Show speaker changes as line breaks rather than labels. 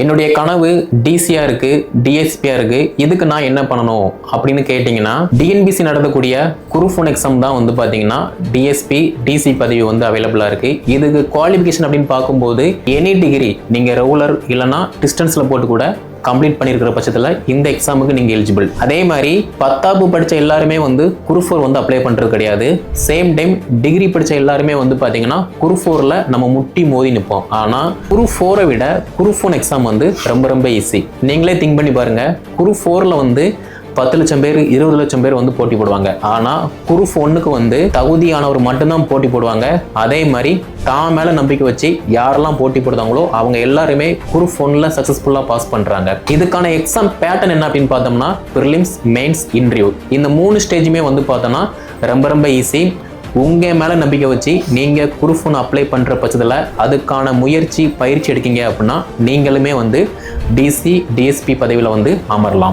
என்னுடைய கனவு டிசியா இருக்கு, டிஎஸ்பியா இருக்கு, இதுக்கு நான் என்ன பண்ணணும் அப்படின்னு கேட்டீங்கன்னா, டிஎன்பிசி நடத்தக்கூடிய குரூப் 1 எக்ஸாம் தான் வந்து பாத்தீங்கன்னா டிஎஸ்பி டிசி பதவி வந்து அவைலபிளா இருக்கு. இதுக்கு குவாலிஃபிகேஷன் அப்படின்னு பார்க்கும்போது எனி டிகிரி நீங்க ரெகுலர் இல்லைன்னா டிஸ்டன்ஸ்ல போட்டு கூட கம்ப்ளீட் பண்ணியிருக்கிற பட்சத்தில் இந்த எக்ஸாமுக்கு நீங்கள் எலிஜிபிள். அதே மாதிரி 10th படித்த எல்லாருமே வந்து குரூப் 4 வந்து அப்ளை பண்ணுறது கிடையாது. சேம் டைம் டிகிரி படித்த எல்லாருமே வந்து பார்த்தீங்கன்னா குரூப் 4ல நம்ம முட்டி மோதி நிற்போம். ஆனால் குரூப் 4 விட குரூப் 1 எக்ஸாம் வந்து ரொம்ப ரொம்ப ஈஸி. நீங்களே திங்க் பண்ணி பாருங்க, குரூப் 4ல வந்து 10 லட்சம் பேர் 20 லட்சம் பேர் வந்து போட்டி போடுவாங்க. ஆனால் குரூப் 1க்கு வந்து தகுதியானவர் மட்டும்தான் போட்டி போடுவாங்க. அதே மாதிரி தான் மேல நம்பிக்கை வச்சு யாரெல்லாம் போட்டி போடுறாங்களோ அவங்க எல்லாருமே குரூப் 1ல சக்சஸ்ஃபுல்லா பாஸ் பண்றாங்க. இதுக்கான எக்ஸாம் பேட்டர்ன் என்ன அப்படின்னு பார்த்தோம்னா பிரிலிம்ஸ், மெயின்ஸ், இன்டர்வியூ, இந்த 3 ஸ்டேஜுமே வந்து பார்த்தோம்னா ரொம்ப ரொம்ப ஈஸி. உங்க மேல நம்பிக்கை வச்சு நீங்க குரூப் 1 அப்ளை பண்ற பட்சத்தில் அதுக்கான முயற்சி பயிற்சி எடுக்கீங்க அப்படின்னா நீங்களுமே வந்து டிசி டிஎஸ்பி பதவியில் வந்து அமரலாம்.